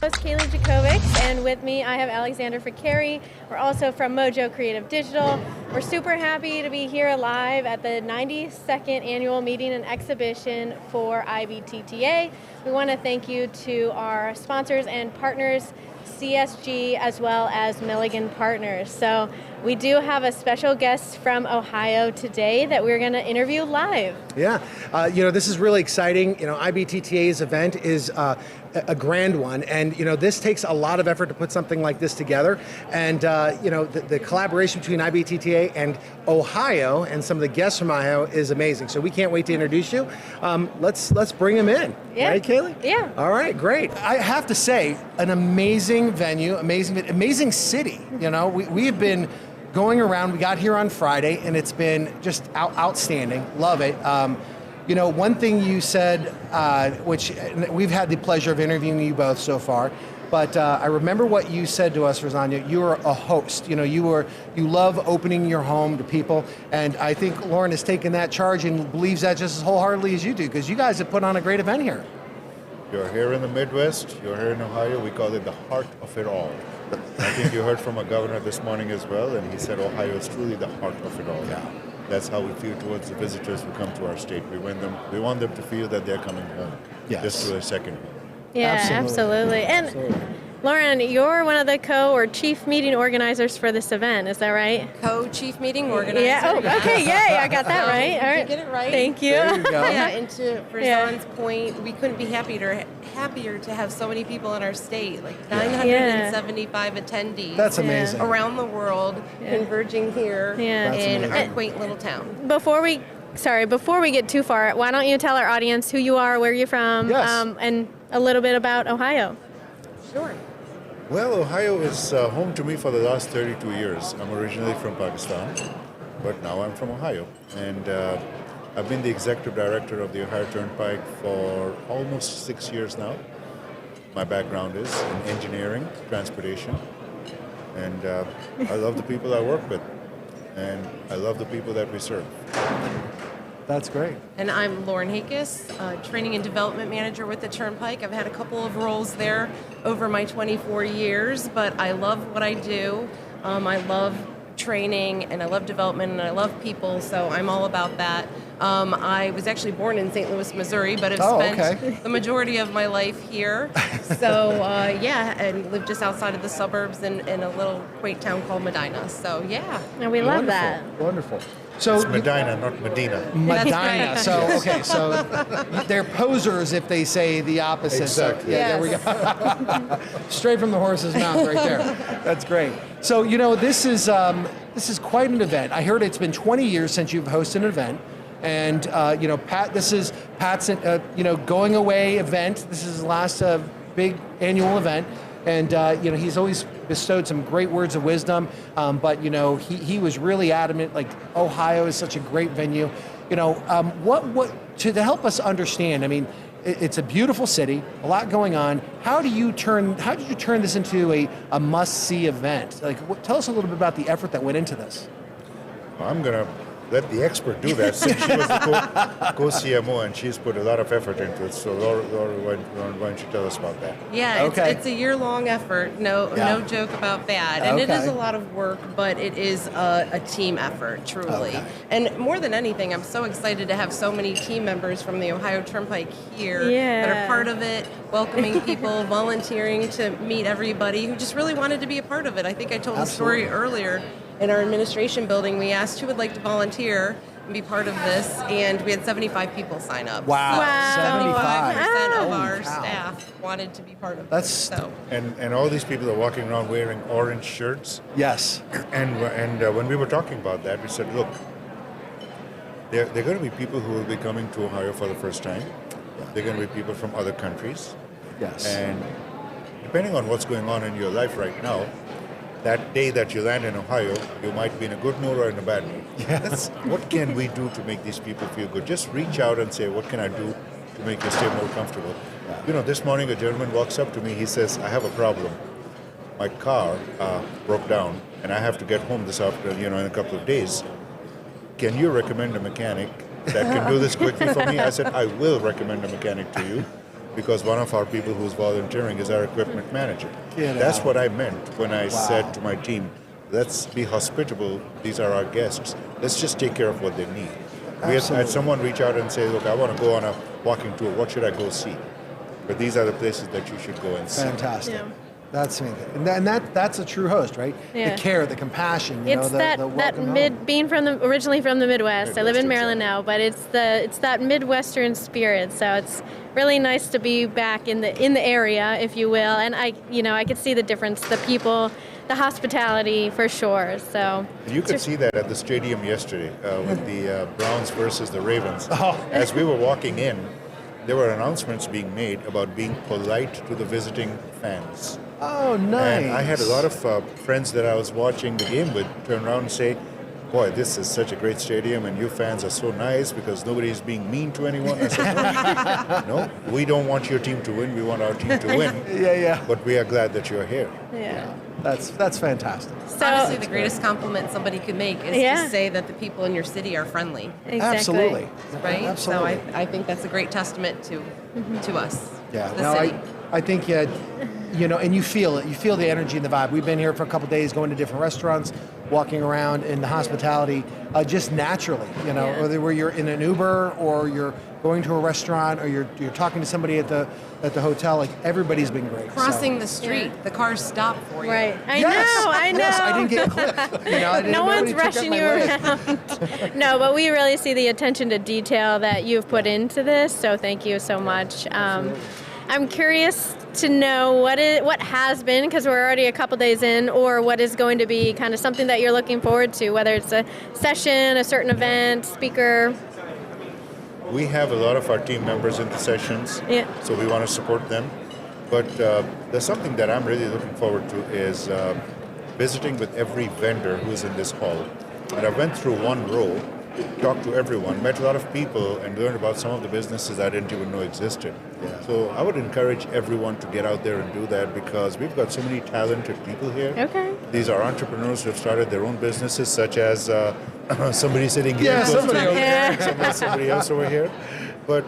host, Kaylee Jacobix, and with me I have Alexander Fakari. We're also from Mojo Creative Digital. We're super happy to be here live at the 92nd Annual Meeting and Exhibition for IBTTA. We want to thank you to our sponsors and partners, CSG, as well as Milligan Partners. So we do have a special guest from Ohio today that we're going to interview live. Yeah, this is really exciting. IBTTA's event is a grand one, and this takes a lot of effort to put something like this together. And the collaboration between IBTTA and Ohio and some of the guests from Ohio is amazing. So we can't wait to introduce you. Let's bring them in. Yeah. Right, Kaylee? Yeah. All right, great. I have to say, an amazing venue, amazing city. We have been going around. We got here on Friday, and it's been just outstanding. Love it. One thing you said, which we've had the pleasure of interviewing you both so far, but I remember what you said to us, Ferzan. You were a host. You love opening your home to people, and I think Lauren has taken that charge and believes that just as wholeheartedly as you do, because you guys have put on a great event here. You're here in the Midwest, you're here in Ohio, we call it the heart of it all. I think you heard from our governor this morning as well, and he said Ohio is truly the heart of it all. Yeah. That's how we feel towards the visitors who come to our state. We want them to feel that they're coming home. Yes. Just to a second home. Yeah, absolutely. And Lauren, you're one of the chief meeting organizers for this event, is that right? Co-chief meeting organizer. Yeah, okay, yay, I got that right. All right. You get it right. Thank you. There you go. Yeah, and to Ferzan's point, we couldn't be happier to have so many people in our state, like 975 attendees. That's amazing. Around the world, converging here in amazing. our quaint little town. Before we get too far, why don't you tell our audience who you are, where you're from, and a little bit about Ohio? Sure. Well, Ohio is home to me for the last 32 years. I'm originally from Pakistan, but now I'm from Ohio. And I've been the executive director of the Ohio Turnpike for almost 6 years now. My background is in engineering, transportation, and I love the people I work with, and I love the people that we serve. That's great. And I'm Lauren Hakis, Training and Development Manager with the Turnpike. I've had a couple of roles there over my 24 years, but I love what I do. I love training, and I love development, and I love people, so I'm all about that. I was actually born in St. Louis, Missouri, but have spent the majority of my life here. So, and lived just outside of the suburbs in a little quaint town called Medina. So, yeah. And we love that. Wonderful. So It's Medina, not Medina. Medina. So they're posers if they say the opposite. Exactly. So, there we go. Straight from the horse's mouth, right there. That's great. So this is quite an event. I heard it's been 20 years since you've hosted an event, and Pat, this is Pat's going away event. This is his last big annual event. And he's always bestowed some great words of wisdom, but he was really adamant. Like, Ohio is such a great venue. What to help us understand? I mean, it's a beautiful city, a lot going on. How did you turn this into a must-see event? Like, tell us a little bit about the effort that went into this. I'm gonna let the expert do that, since she was the co-CMO and she's put a lot of effort into it. So Laura, why don't you tell us about that? Yeah, it's a year-long effort. No joke about that. And it is a lot of work, but it is a team effort, truly. Okay. And more than anything, I'm so excited to have so many team members from the Ohio Turnpike here that are part of it, welcoming people, volunteering to meet everybody who just really wanted to be a part of it. I think I told the story earlier. In our administration building, we asked who would like to volunteer and be part of this, and we had 75 people sign up. Wow. 75% of our staff wanted to be part of this. So. And all these people are walking around wearing orange shirts. Yes. And when we were talking about that, we said, look, there are going to be people who will be coming to Ohio for the first time. There are going to be people from other countries. Yes. And depending on what's going on in your life right now, that day that you land in Ohio, you might be in a good mood or in a bad mood. Yes. What can we do to make these people feel good? Just reach out and say, what can I do to make you stay more comfortable? This morning a gentleman walks up to me, he says, I have a problem. My car broke down and I have to get home this afternoon, in a couple of days. Can you recommend a mechanic that can do this quickly for me? I said, I will recommend a mechanic to you. because one of our people who's volunteering is our equipment manager. Get That's out. what I meant when I Wow. said to my team, let's be hospitable. These are our guests. Let's just take care of what they need. We had Absolutely. someone reach out and say, look, I want to go on a walking tour. What should I go see? But these are the places that you should go and see. Fantastic. Yeah. That's amazing. And that's a true host, right? Yeah. The care, the compassion, you It's know, that the welcome being originally from the Midwest. I live in Midwest, Maryland now, but it's that Midwestern spirit. So it's really nice to be back in the area, if you will. And I could see the difference, the people, the hospitality for sure. So And you could see that at the stadium yesterday with the Browns versus the Ravens. Oh. As we were walking in, there were announcements being made about being polite to the visiting fans. Oh, nice. And I had a lot of friends that I was watching the game with turn around and say, boy, this is such a great stadium and you fans are so nice because nobody's being mean to anyone. I said, no, we don't want your team to win. We want our team to win. Yeah. But we are glad that you're here. yeah. That's fantastic. So Honestly, the greatest compliment somebody could make is Yeah. to say that the people in your city are friendly, exactly. Absolutely. right? Absolutely. So I think that's a great testament to us, Yeah, the no, city. I think, and you feel it. You feel the energy and the vibe. We've been here for a couple days, going to different restaurants, walking around in the hospitality, just naturally, Yeah. whether you're in an Uber or you're going to a restaurant or you're talking to somebody at the hotel, like everybody's been great. Crossing so. the street, the cars stop for you. Right. I Yes, know. Yes, I didn't get clipped. I didn't, No one's nobody took up rushing my you leg. around. No, but we really see the attention to detail that you've put into this. So thank you so much. I'm curious to know what has been, because we're already a couple days in, or what is going to be kind of something that you're looking forward to, whether it's a session, a certain event, speaker. We have a lot of our team members in the sessions, Yeah. so we want to support them. But there's something that I'm really looking forward to is visiting with every vendor who's in this hall. And I went through one row, talked to everyone, met a lot of people, and learned about some of the businesses I didn't even know existed. So I would encourage everyone to get out there and do that because we've got so many talented people here. Okay. These are entrepreneurs who have started their own businesses, such as somebody sitting here. Yeah, close to somebody me. over there. Somebody else over here. But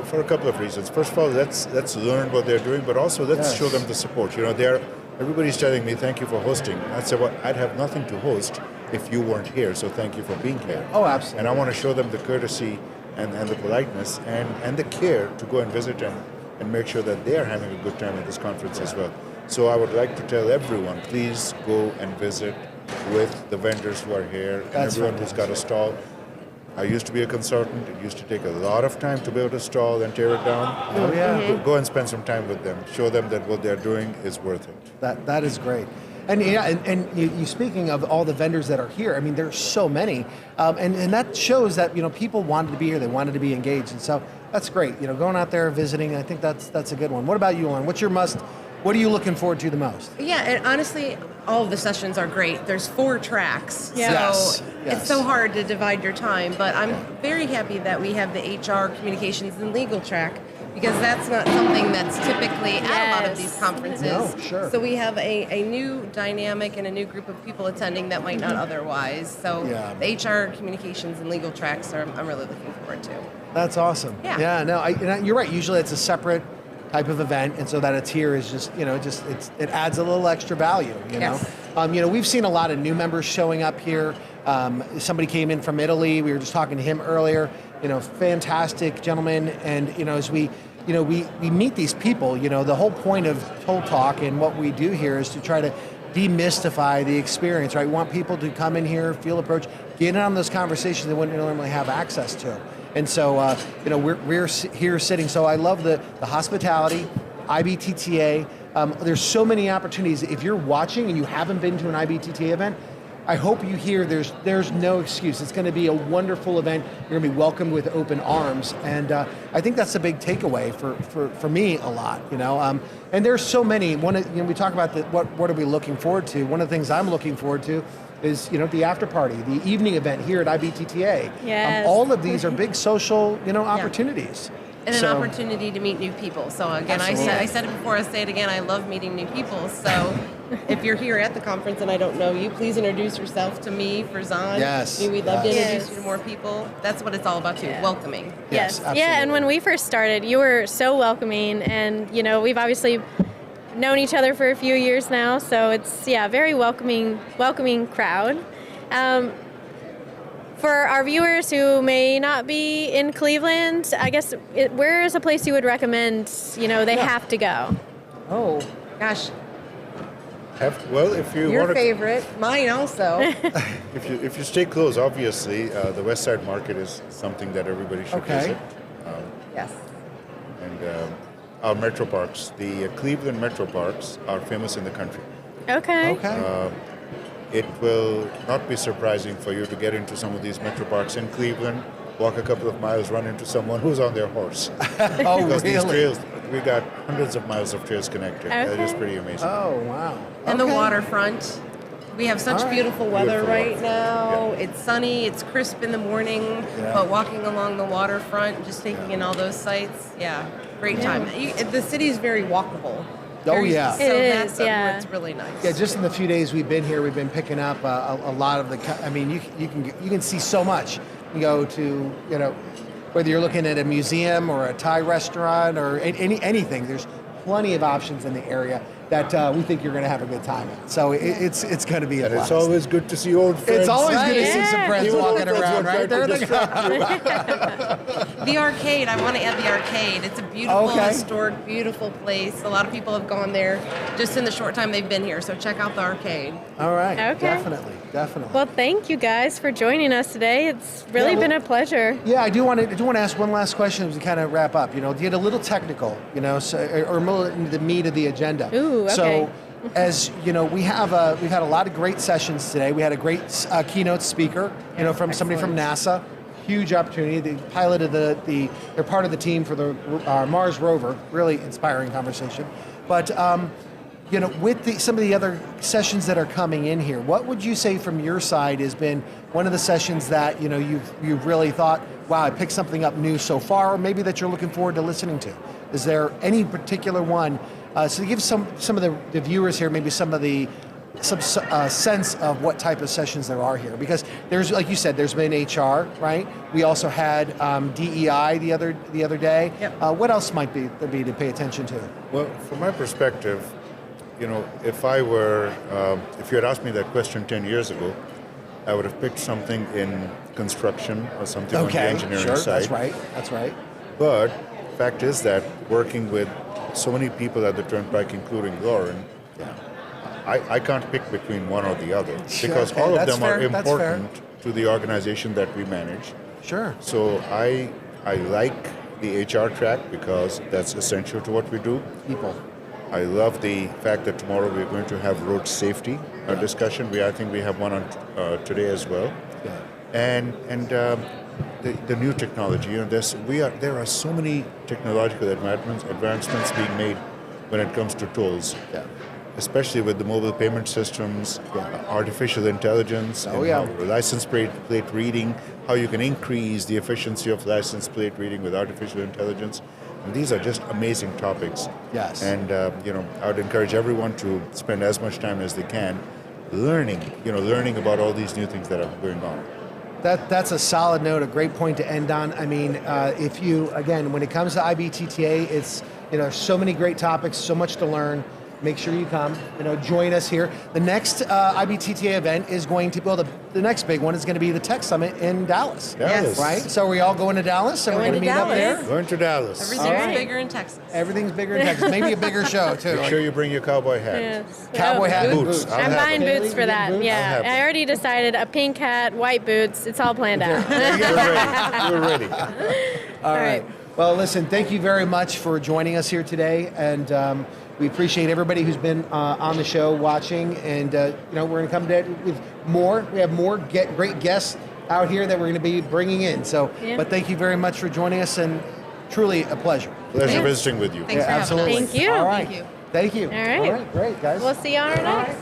for a couple of reasons. First of all, let's learn what they're doing, but also let's Yes. show them the support. Everybody's telling me thank you for hosting. I said, well, I'd have nothing to host if you weren't here. So thank you for being here. Oh, absolutely. And I want to show them the courtesy and the politeness and the care to go and visit them and make sure that they are having a good time at this conference as well. So I would like to tell everyone, please go and visit with the vendors who are here and That's everyone who's got a stall. I used to be a consultant. It used to take a lot of time to build a stall and tear it down. Oh, yeah. Go and spend some time with them. Show them that what they're doing is worth it. That is great. And you speaking of all the vendors that are here, I mean, there's so many, and that shows that people wanted to be here, they wanted to be engaged, and so that's great. Going out there visiting, I think that's a good one. What about you, Lauren? What are you looking forward to the most? Yeah, and honestly, all of the sessions are great. There's 4 tracks, Yeah. so Yes. it's so hard to divide your time. But I'm very happy that we have the HR, communications, and legal track because that's not something that's typically at a lot of these conferences. No, sure. So we have a new dynamic and a new group of people attending that might not otherwise. So Yeah. the HR, communications, and legal tracks I'm really looking forward to. That's awesome. Yeah. No, you're right. Usually it's a separate type of event, and so that it's here is just it adds a little extra value. Yes. We've seen a lot of new members showing up here. Somebody came in from Italy. We were just talking to him earlier. Fantastic gentleman, and as we meet these people. The whole point of Toll Talk and what we do here is to try to demystify the experience. Right? We want people to come in here, feel approach, get in on those conversations they wouldn't normally have access to. And so, we're here sitting. So I love the hospitality, IBTTA. There's so many opportunities. If you're watching and you haven't been to an IBTTA event, I hope you hear there's no excuse. It's going to be a wonderful event. You're going to be welcomed with open arms. And I think that's a big takeaway for me a lot. And there's so many. We talk about what are we looking forward to. One of the things I'm looking forward to is the after party, the evening event here at IBTTA. Yes. All of these are big social opportunities. And an So- opportunity to meet new people. So again, Absolutely. I said it before, I say it again, I love meeting new people. So if you're here at the conference and I don't know you, please introduce yourself to me, Ferzan. Yes, We'd love to yes. introduce Yes. you to more people. That's what it's all about too, welcoming. Yes, Yeah, and absolutely. when we first started, you were so welcoming, and we've obviously known each other for a few years now, so it's very welcoming crowd. For our viewers who may not be in Cleveland, I guess where is a place you would recommend? They have to go. Oh, gosh, Well, if you your want to, favorite, mine also. if you stay close, obviously, the West Side Market is something that everybody should Okay. visit. Yes. And our metro parks, the Cleveland metro parks, are famous in the country. Okay. Okay. It will not be surprising for you to get into some of these metro parks in Cleveland, walk a couple of miles, run into someone who's on their horse. Oh, Because these really? trails, we got hundreds of miles of trails connected. That is Okay. pretty amazing. Oh, wow. And the Okay. waterfront. We have such All right. beautiful weather Beautiful right waterfront, now. It's sunny, it's crisp in the morning, Yeah. but walking along the waterfront, just taking in all those sights, great time. The city's very walkable. Oh, Very- yeah. So It that's is, yeah. what's really nice. Yeah, just in the few days we've been here, we've been picking up a lot of the. I mean, you can see so much. You go to whether you're looking at a museum or a Thai restaurant or anything. There's plenty of options in the area that we think you're going to have a good time at. So it's going to be a And blast. it's always good to see old friends. It's always good to see some Yeah. friends Even walking old friends around, who are right? trying There to they go. distract you. The arcade, I want to add the arcade. It's a beautiful, Okay. historic, beautiful place. A lot of people have gone there just in the short time they've been here, so check out the arcade. All right, Okay. definitely. Well, thank you guys for joining us today. It's really Yeah, well- been a pleasure. Yeah, I do want to ask one last question as we kind of wrap up. To get a little technical, so, or more into the meat of the agenda. Ooh, okay. So, as we've had a lot of great sessions today. We had a great keynote speaker, from somebody from NASA. Huge opportunity. They piloted they're part of the team for the Mars rover. Really inspiring conversation. But with some of the other sessions that are coming in here, what would you say from your side has been one of the sessions that you've really thought, wow, I picked something up new so far, or maybe that you're looking forward to listening to? Is there any particular one? So to give some of the viewers here maybe some sense of what type of sessions there are here, because there's, like you said, there's been HR, right? We also had DEI the other day. Yep. What else might there be to pay attention to? Well, from my perspective, if you had asked me that question 10 years ago, I would have picked something in construction or something on the engineering sure, side. That's right. But fact is that working with so many people at the Turnpike, including Lauren, I can't pick between one or the other Sure, because okay, all of that's them fair, are that's fair. important to the organization that we manage. Sure. So I like the HR track because that's essential to what we do. People. I love the fact that tomorrow we're going to have road safety discussion. I think we have one on today as well. Yeah. And the new technology. There are so many technological advancements being made when it comes to tolls. Yeah. Especially with the mobile payment systems, artificial intelligence, Oh, yeah. license plate reading, how you can increase the efficiency of license plate reading with artificial intelligence. And these are just amazing topics. Yes. And I would encourage everyone to spend as much time as they can learning about all these new things that are going on. That's a solid note, a great point to end on. I mean, when it comes to IBTTA, it's so many great topics, so much to learn. Make sure you come, join us here. The next IBTTA event is going to, the next big one is going to be the Tech Summit in Dallas. Dallas. Right? So are we all going to Dallas? And we're Going going to to meet up Dallas. there? Going to Dallas. Everything's right. bigger in Texas. Everything's bigger in Texas. Maybe a bigger show, too. Make sure you bring your cowboy hat. Yes. Cowboy Oh, hat and Boots. boots. I'll I'm have buying them. boots for You get that. boots? I'll Yeah, have them. I already decided a pink hat, white boots. It's all planned out. We're ready. All right. Well, listen, thank you very much for joining us here today, and we appreciate everybody who's been on the show watching. And we're going to come with more. We have more great guests out here that we're going to be bringing in. So, Yeah. but thank you very much for joining us, and truly a pleasure. Pleasure Thanks. visiting with you. Thanks for having us. absolutely. Thank you. All right. Thank you. Thank you. All right. All right. Great, guys. We'll see you on our next.